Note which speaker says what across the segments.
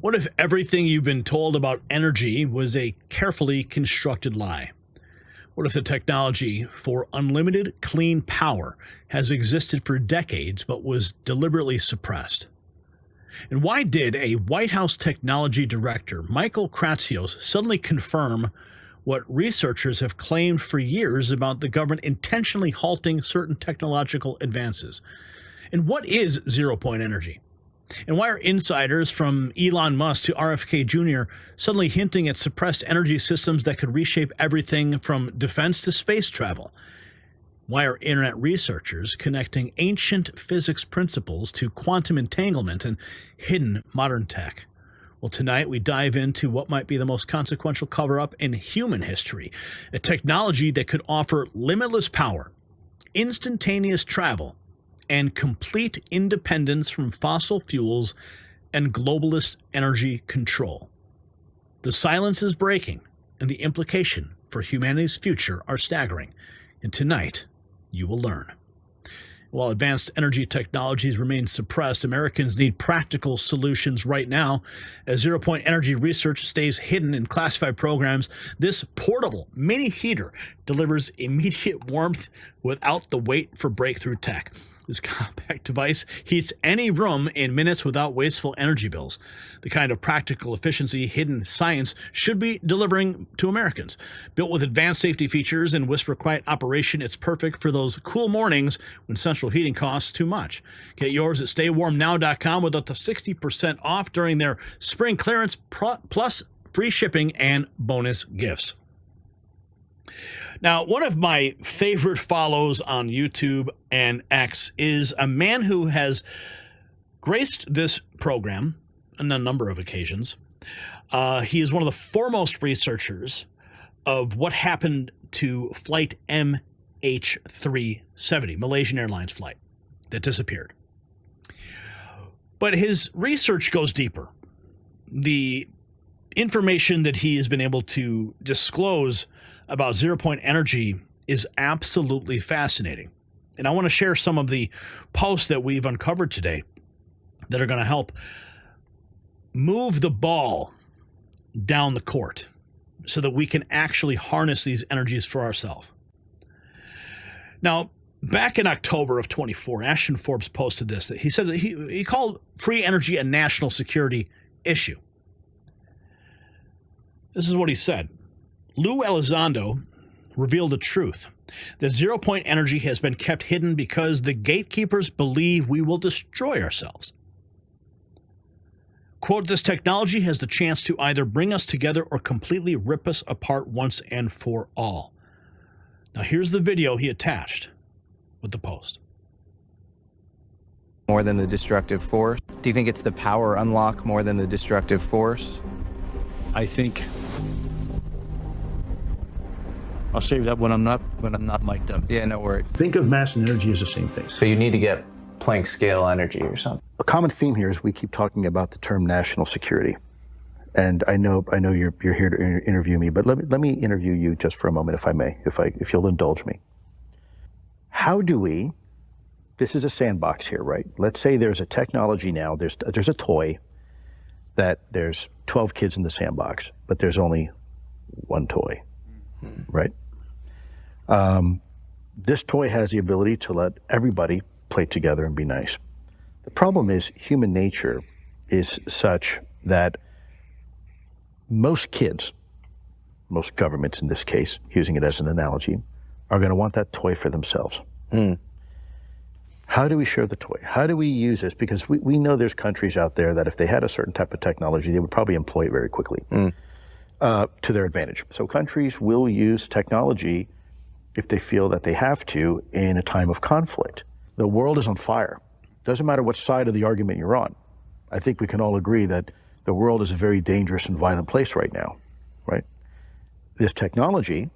Speaker 1: What if everything you've been told about energy was a carefully constructed lie? What if the technology for unlimited clean power has existed for decades but was deliberately suppressed? And why did a White House technology director, Michael Kratsios, suddenly confirm what researchers have claimed for years about the government intentionally halting certain technological advances? And what is zero-point energy? And why are insiders from Elon Musk to RFK Jr. suddenly hinting at suppressed energy systems that could reshape everything from defense to space travel? Why are internet researchers connecting ancient physics principles to quantum entanglement and hidden modern tech? Well, tonight we dive into what might be the most consequential cover-up in human history, a technology that could offer limitless power, instantaneous travel, and complete independence from fossil fuels and globalist energy control. The silence is breaking, and the implication for humanity's future are staggering. And tonight, you will learn. While advanced energy technologies remain suppressed, Americans need practical solutions right now. As zero-point energy research stays hidden in classified programs, this portable mini heater delivers immediate warmth without the wait for breakthrough tech. This compact device heats any room in minutes without wasteful energy bills. The kind of practical efficiency hidden science should be delivering to Americans. Built with advanced safety features and whisper-quiet operation, it's perfect for those cool mornings when central heating costs too much. Get yours at staywarmnow.com with up to 60% off during their spring clearance, plus free shipping and bonus gifts. Now, one of my favorite follows on YouTube and X is a man who has graced this program on a number of occasions. He is one of the foremost researchers of what happened to Flight MH370, Malaysian Airlines flight that disappeared. But his research goes deeper. The information that he has been able to disclose about zero-point energy is absolutely fascinating. And I want to share some of the posts that we've uncovered today that are going to help move the ball down the court so that we can actually harness these energies for ourselves. Now, back in October of 24, Ashton Forbes posted this. He said that he called free energy a national security issue. This is what he said. Lou Elizondo revealed the truth, that zero-point energy has been kept hidden because the gatekeepers believe we will destroy ourselves. Quote, this technology has the chance to either bring us together or completely rip us apart once and for all. Now here's the video he attached with the post.
Speaker 2: More than the destructive force? Do you think it's the power unlock more than the destructive force?
Speaker 3: I think I'll save that when I'm not mic'd up.
Speaker 2: Yeah, no worries.
Speaker 4: Think of mass and energy as the same thing.
Speaker 5: So you need to get Planck scale energy or something.
Speaker 4: A common theme here is we keep talking about the term national security. And I know you're here to interview me, but let me interview you just for a moment, if I may, if you'll indulge me. How do we, this is a sandbox here, right? Let's say there's a technology now, there's a toy that there's 12 kids in the sandbox, but there's only one toy, right? This toy has the ability to let everybody play together and be nice. The problem is human nature is such that most kids, most governments in this case, using it as an analogy, are going to want that toy for themselves. How do we share the toy? How do we use this? Because we know there's countries out there that if they had a certain type of technology, they would probably employ it very quickly to their advantage. So countries will use technology if they feel that they have to in a time of conflict. The world is on fire. Doesn't matter what side of the argument you're on. I think we can all agree that the world is a very dangerous and violent place right now, right? This technology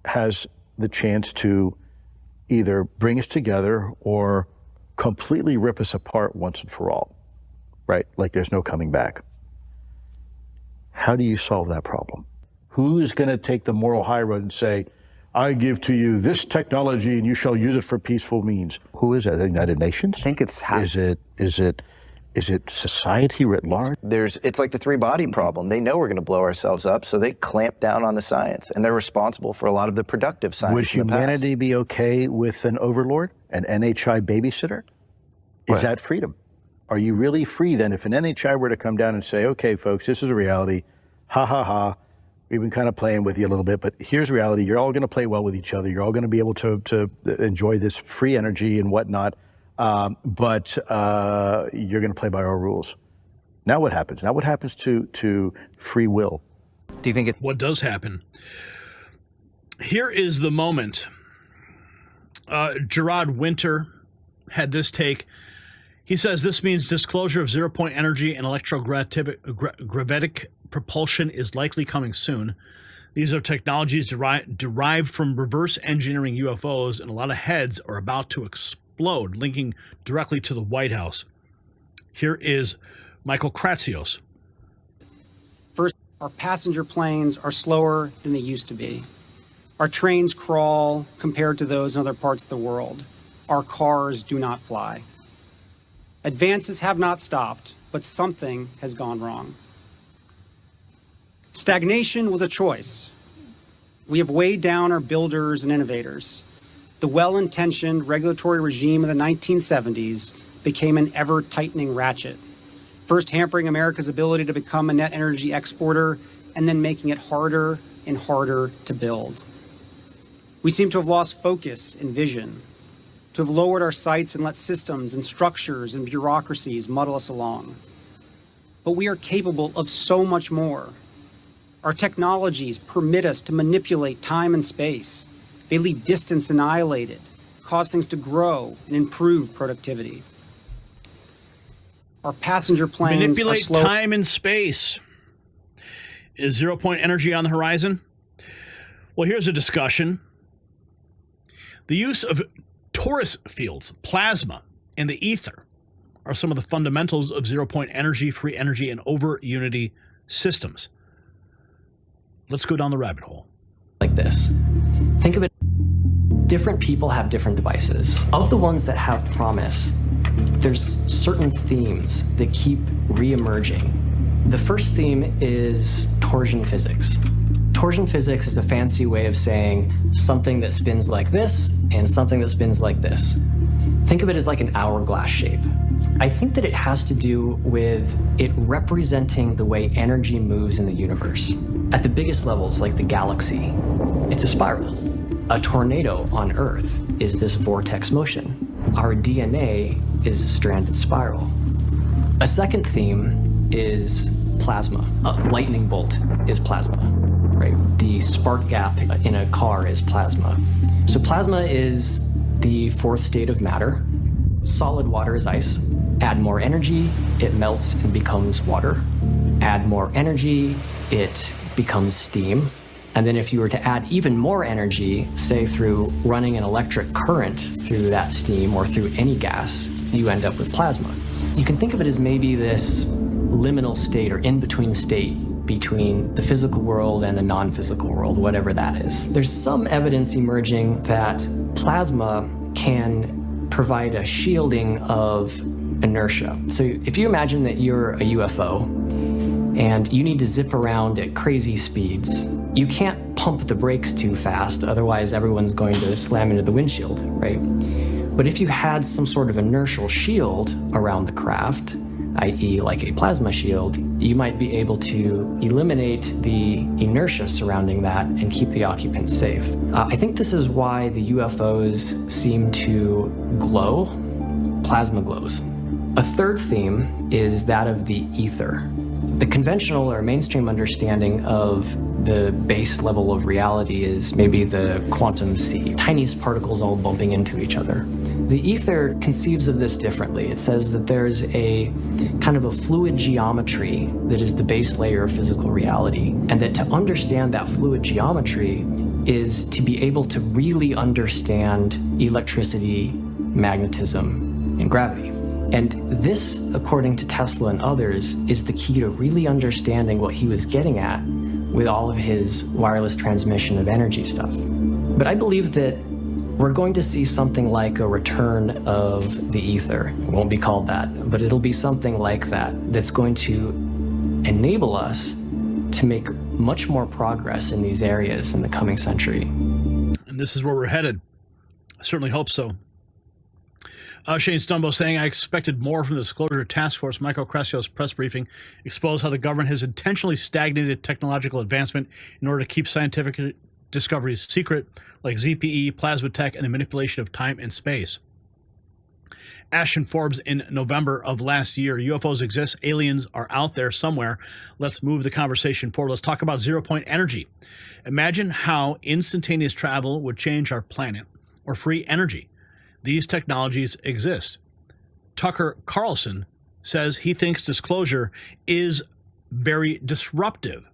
Speaker 4: has the chance to either bring us together or completely rip us apart once and for all, right? Like there's no coming back. How do you solve that problem? Who's going to take the moral high road and say, I give to you this technology and you shall use it for peaceful means? Who is that? The United Nations?
Speaker 5: I think it's
Speaker 4: Is it Is it society writ large?
Speaker 2: It's like the three-body problem. They know we're going to blow ourselves up, so they clamp down on the science, and they're responsible for a lot of the productive science.
Speaker 4: Would humanity be okay with an overlord, an NHI babysitter? Is that freedom? Are you really free then if an NHI were to come down and say, okay, folks, this is a reality, ha ha ha, we've been kind of playing with you a little bit, but here's reality, you're all going to play well with each other, you're all going to be able to enjoy this free energy and whatnot, but you're going to play by our rules. Now what happens? Now what happens to free will?
Speaker 2: Do you think
Speaker 1: what does happen? Here is the moment. Gerard Winter had this take. He says this means disclosure of zero-point energy and electrogravitic propulsion is likely coming soon. These are technologies derived from reverse engineering UFOs, and a lot of heads are about to explode, linking directly to the White House. Here is Michael Kratsios.
Speaker 6: First, our passenger planes are slower than they used to be. Our trains crawl compared to those in other parts of the world. Our cars do not fly. Advances have not stopped, but something has gone wrong. Stagnation was a choice. We have weighed down our builders and innovators. The well-intentioned regulatory regime of the 1970s became an ever-tightening ratchet, first hampering America's ability to become a net energy exporter and then making it harder and harder to build. We seem to have lost focus and vision, to have lowered our sights and let systems and structures and bureaucracies muddle us along. But we are capable of so much more. Our technologies permit us to manipulate time and space. They leave distance annihilated, cause things to grow and improve productivity. Our passenger planes
Speaker 1: manipulate time and space. Is zero-point energy on the horizon? Well, here's a discussion. The use of torus fields, plasma, and the ether are some of the fundamentals of zero-point energy, free energy, and over-unity systems. Let's go down the rabbit hole.
Speaker 7: Like this. Think of it. Different people have different devices. Of the ones that have promise, there's certain themes that keep re-emerging. The first theme is torsion physics. Torsion physics is a fancy way of saying something that spins like this and something that spins like this. Think of it as like an hourglass shape. I think that it has to do with it representing the way energy moves in the universe. At the biggest levels, like the galaxy, it's a spiral. A tornado on Earth is this vortex motion. Our DNA is a stranded spiral. A second theme is plasma. A lightning bolt is plasma, right? The spark gap in a car is plasma. So plasma is the fourth state of matter. Solid water is ice. Add more energy, it melts and becomes water. Add more energy, it becomes steam. And then if you were to add even more energy, say through running an electric current through that steam or through any gas, you end up with plasma. You can think of it as maybe this liminal state or in-between state between the physical world and the non-physical world, whatever that is. There's some evidence emerging that plasma can provide a shielding of inertia. So if you imagine that you're a UFO and you need to zip around at crazy speeds, you can't pump the brakes too fast, otherwise everyone's going to slam into the windshield, right? But if you had some sort of inertial shield around the craft, i.e. like a plasma shield, you might be able to eliminate the inertia surrounding that and keep the occupants safe. I think this is why the UFOs seem to glow. Plasma glows. A third theme is that of the ether. The conventional or mainstream understanding of the base level of reality is maybe the quantum sea, tiniest particles all bumping into each other. The ether conceives of this differently. It says that there's a kind of a fluid geometry that is the base layer of physical reality, and that to understand that fluid geometry is to be able to really understand electricity, magnetism, and gravity. And this, according to Tesla and others, is the key to really understanding what he was getting at with all of his wireless transmission of energy stuff. But I believe that we're going to see something like a return of the ether. It won't be called that, but it'll be something like that that's going to enable us to make much more progress in these areas in the coming century.
Speaker 1: And this is where we're headed. I certainly hope so. Shane Stumbo saying, I expected more from the Disclosure Task Force. Michael Kratsios press briefing exposed how the government has intentionally stagnated technological advancement in order to keep scientific discoveries secret, like ZPE, plasma tech, and the manipulation of time and space. Ashton Forbes in November of last year, UFOs exist, aliens are out there somewhere. Let's move the conversation forward. Let's talk about zero-point energy. Imagine how instantaneous travel would change our planet, or free energy. These technologies exist. Tucker Carlson says he thinks disclosure is very disruptive.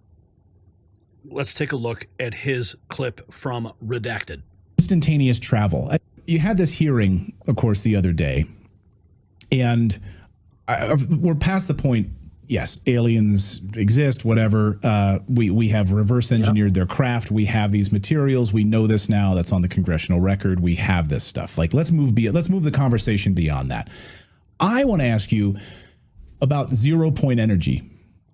Speaker 1: Let's take a look at his clip from Redacted.
Speaker 8: Instantaneous travel. You had this hearing, of course, the other day, and we're past the point. Yes, aliens exist, whatever. We have reverse engineered their craft. We have these materials. We know this now. That's on the congressional record. We have this stuff. Like, let's move the conversation beyond that. I want to ask you about zero-point energy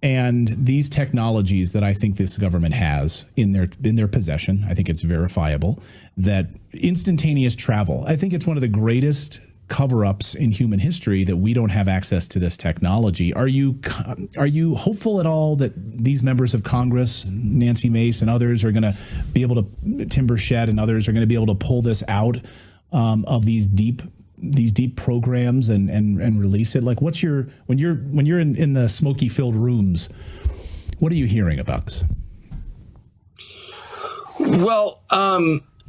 Speaker 8: and these technologies that I think this government has in their possession. I think it's verifiable that instantaneous travel. I think it's one of the greatest cover-ups in human history that we don't have access to this technology. Are you hopeful at all that these members of Congress, Nancy Mace and others, are going to be able to, Timber Shed and others, are going to be able to pull this out of these deep programs and release it? Like, what's your, when you're in the smoky-filled rooms, what are you hearing about this?
Speaker 9: Well,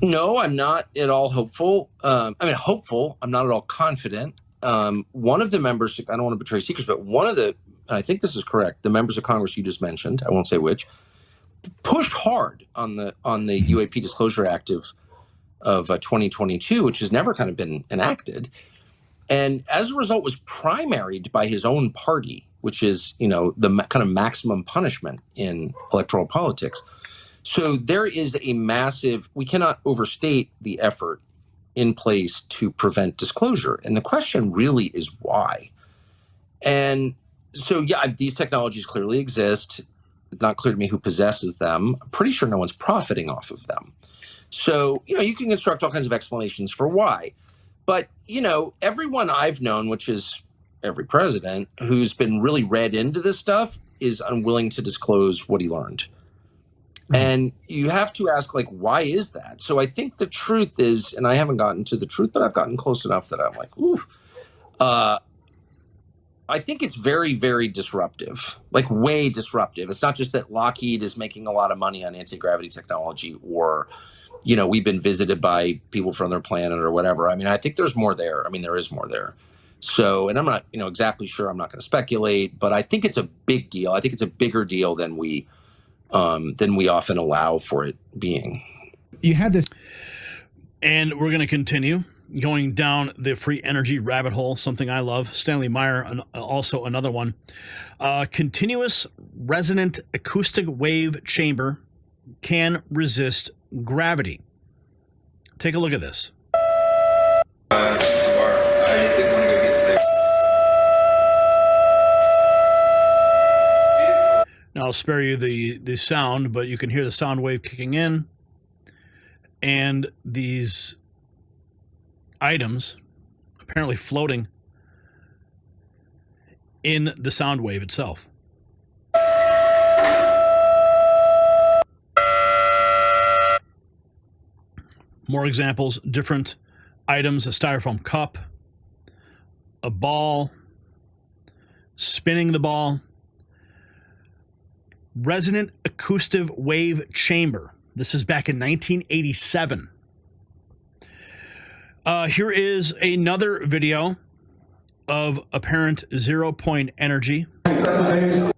Speaker 9: no, I'm not at all hopeful. Hopeful. I'm not at all confident. One of the members, I don't want to betray secrets, but one of the, and I think this is correct, the members of Congress you just mentioned, I won't say which, pushed hard on the UAP Disclosure Act of 2022, which has never kind of been enacted. And as a result was primaried by his own party, which is, the kind of maximum punishment in electoral politics. So there is a massive, we cannot overstate the effort in place to prevent disclosure. And the question really is why? And so, yeah, these technologies clearly exist. It's not clear to me who possesses them. I'm pretty sure no one's profiting off of them. So, you can construct all kinds of explanations for why. But, everyone I've known, which is every president who's been really read into this stuff, is unwilling to disclose what he learned. And you have to ask, why is that? So I think the truth is, and I haven't gotten to the truth, but I've gotten close enough that I'm like, ooh. I think it's very, very disruptive, way disruptive. It's not just that Lockheed is making a lot of money on anti-gravity technology, or, we've been visited by people from their planet or whatever. I think there's more there. There is more there. So, and I'm not, exactly sure. I'm not going to speculate, but I think it's a big deal. I think it's a bigger deal than we often allow for it being.
Speaker 8: You had this.
Speaker 1: And we're going to continue going down the free energy rabbit hole, something I love. Stanley Meyer, also another one. Continuous resonant acoustic wave chamber can resist gravity. Take a look at this. Now, I'll spare you the sound, but you can hear the sound wave kicking in. And these items apparently floating in the sound wave itself. More examples, different items, a styrofoam cup, a ball, spinning the ball. Resonant acoustic wave chamber. This is back in 1987. Here is another video of apparent zero-point energy.
Speaker 10: Variation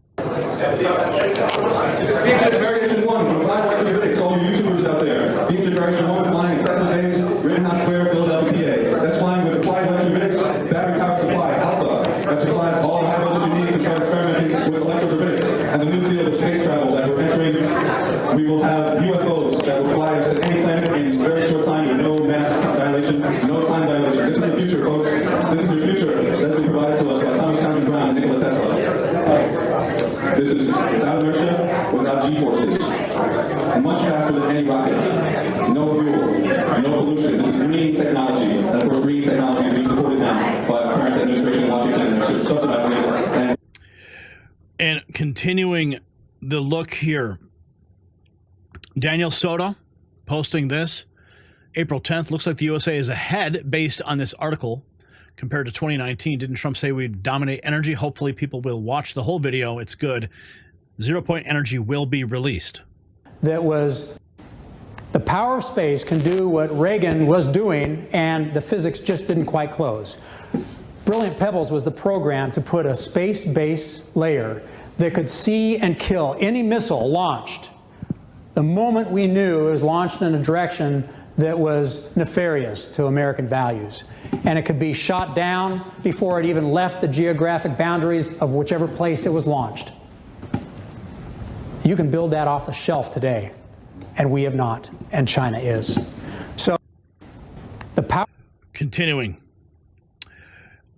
Speaker 10: 1, variation all you YouTubers out there. Featured variation 1 flying in Tesla days, Rittenhouse Square, Philadelphia, PA. That's flying with applied electrodynamics, battery power supply, Alpha. That supplies all the high voltage you need to start experimenting with electrodynamics. And the new field of space travel that we're entering, we will have UFOs that will fly us to any planet in a very short time with no mass This is without inertia, without G-forces. Much faster than any rocket. No fuel, no pollution. This is green technology. And of course, green technology is being supported now by our current administration in Washington, and they're subsidizing it.
Speaker 1: And continuing the look here, Daniel Soda posting this, April 10th, looks like the USA is ahead based on this article compared to 2019. Didn't Trump say we'd dominate energy? Hopefully people will watch the whole video. It's good. 0 Point Energy will be released.
Speaker 11: That was the power of space can do what Reagan was doing, and the physics just didn't quite close. Brilliant Pebbles was the program to put a space base layer that could see and kill any missile launched the moment we knew it was launched in a direction that was nefarious to American values. And it could be shot down before it even left the geographic boundaries of whichever place it was launched. You can build that off the shelf today, and we have not, and China is. So the power.
Speaker 1: Continuing.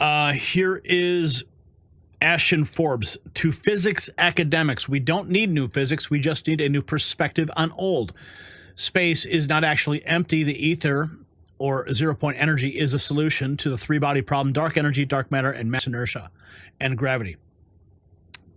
Speaker 1: Here is Ashton Forbes. To physics academics, we don't need new physics. We just need a new perspective on old. Space is not actually empty. The ether, or 0 Point Energy, is a solution to the three-body problem: dark energy, dark matter, and mass inertia, and gravity.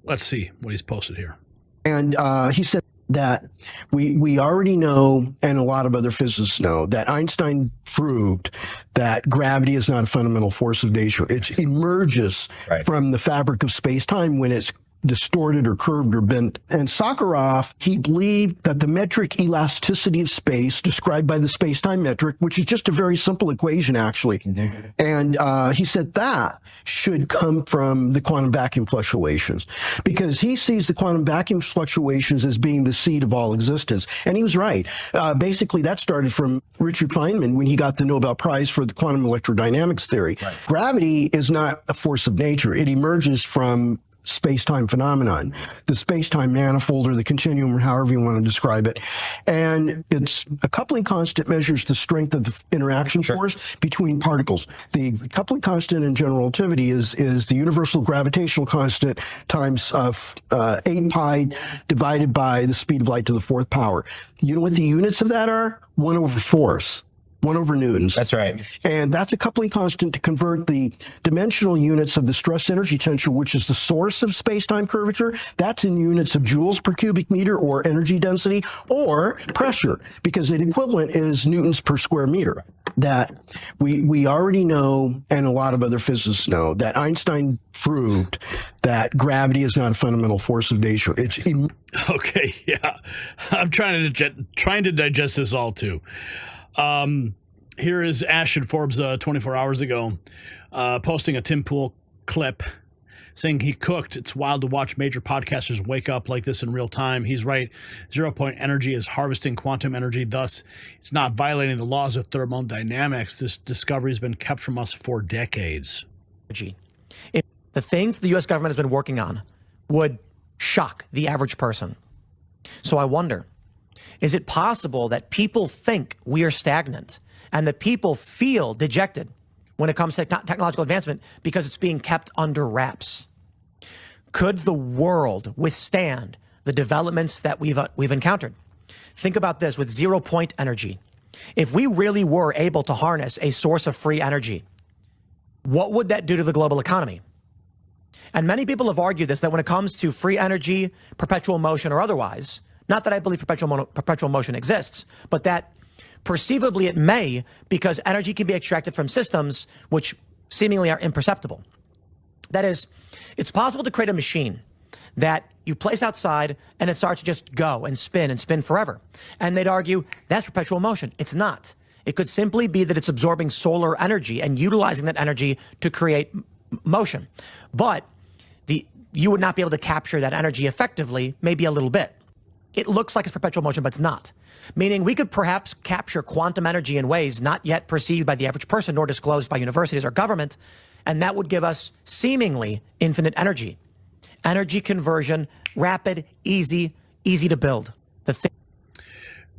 Speaker 1: Let's see what he's posted here.
Speaker 12: And he said that we already know, and a lot of other physicists know, that Einstein proved that gravity is not a fundamental force of nature. It emerges from the fabric of space-time when it's distorted or curved or bent. And Sakharov, he believed that the metric elasticity of space, described by the space-time metric, which is just a very simple equation, actually, and he said that should come from the quantum vacuum fluctuations, because he sees the quantum vacuum fluctuations as being the seed of all existence. And he was right. Basically, that started from Richard Feynman when he got the Nobel Prize for the quantum electrodynamics theory. Gravity is not a force of nature. It emerges from space-time phenomenon, the space-time manifold, or the continuum, or however you want to describe it. And it's a coupling constant measures the strength of the interaction force between particles. The coupling constant in general relativity is the universal gravitational constant times 8 pi divided by the speed of light to the 4th power. You know what the units of that are? 1 over force. 1 over newtons.
Speaker 5: That's right.
Speaker 12: And that's a coupling constant to convert the dimensional units of the stress energy tensor, which is the source of space-time curvature. That's in units of joules per cubic meter, or energy density, or pressure, because the equivalent is newtons per square meter. That we already know, and a lot of other physicists know, that Einstein proved that gravity is not a fundamental force of nature. It's
Speaker 1: okay, yeah. I'm trying to digest this all too. Here is Ashton Forbes 24 hours ago posting a Tim Pool clip saying he cooked. It's wild to watch major podcasters wake up like this in real time. He's right. 0 Point Energy is harvesting quantum energy. Thus, it's not violating the laws of thermodynamics. This discovery has been kept from us for decades.
Speaker 13: If the things the U.S. government has been working on would shock the average person. So I wonder, is it possible that people think we are stagnant and that people feel dejected when it comes to technological advancement because it's being kept under wraps? Could the world withstand the developments that we've encountered? Think about this with 0 Point Energy. If we really were able to harness a source of free energy, what would that do to the global economy? And many people have argued this, that when it comes to free energy, perpetual motion, or otherwise, not that I believe perpetual motion exists, but that perceivably it may, because energy can be extracted from systems which seemingly are imperceptible. That is, it's possible to create a machine that you place outside and it starts to just go and spin forever. And they'd argue that's perpetual motion. It's not. It could simply be that it's absorbing solar energy and utilizing that energy to create motion. But you would not be able to capture that energy effectively, maybe a little bit. It looks like it's perpetual motion, but it's not. Meaning we could perhaps capture quantum energy in ways not yet perceived by the average person nor disclosed by universities or government, and that would give us seemingly infinite energy. Energy conversion, rapid, easy to build.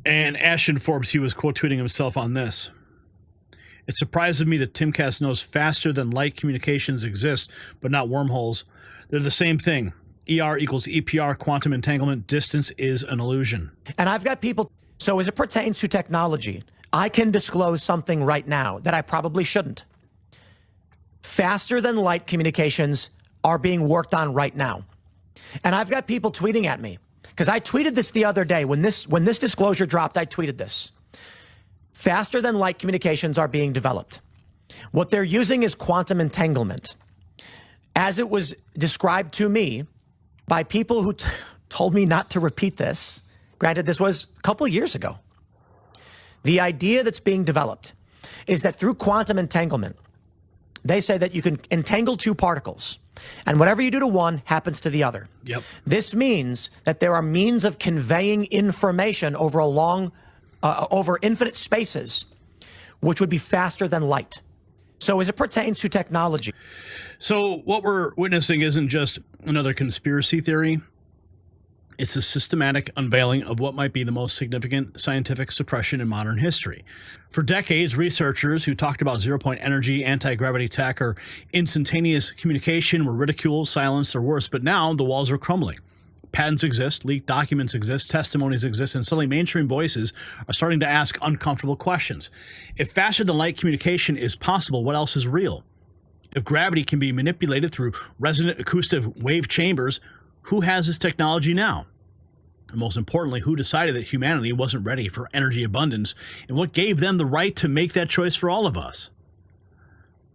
Speaker 1: And Ashton Forbes, he was quote tweeting himself on this. It surprises me that Timcast knows faster than light communications exist, but not wormholes. They're the same thing. ER equals EPR, quantum entanglement, distance is an illusion.
Speaker 13: And I've got people, so as it pertains to technology, I can disclose something right now that I probably shouldn't. Faster than light communications are being worked on right now. And I've got people tweeting at me, because I tweeted this the other day. When this disclosure dropped, I tweeted this. Faster than light communications are being developed. What they're using is quantum entanglement. As it was described to me by people who told me not to repeat this, granted, this was a couple years ago. The idea that's being developed is that through quantum entanglement, they say that you can entangle two particles, and whatever you do to one happens to the other.
Speaker 1: Yep.
Speaker 13: This means that there are means of conveying information over over infinite spaces, which would be faster than light. So as it pertains to technology.
Speaker 1: So what we're witnessing isn't just another conspiracy theory. It's a systematic unveiling of what might be the most significant scientific suppression in modern history. For decades, researchers who talked about zero-point energy, anti-gravity tech, or instantaneous communication were ridiculed, silenced, or worse. But now the walls are crumbling. Patents exist, leaked documents exist, testimonies exist, and suddenly mainstream voices are starting to ask uncomfortable questions. If faster-than-light communication is possible, what else is real? If gravity can be manipulated through resonant acoustic wave chambers, who has this technology now? And most importantly, who decided that humanity wasn't ready for energy abundance, and what gave them the right to make that choice for all of us?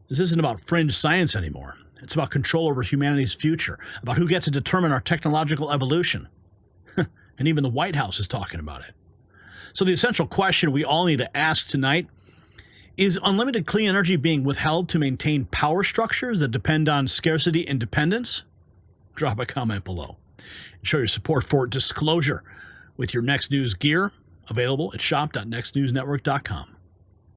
Speaker 1: This isn't about fringe science anymore. It's about control over humanity's future, about who gets to determine our technological evolution. And even the White House is talking about it. So the essential question we all need to ask tonight: is unlimited clean energy being withheld to maintain power structures that depend on scarcity and dependence? Drop a comment below. Show your support for disclosure with your Next News gear, available at shop.nextnewsnetwork.com.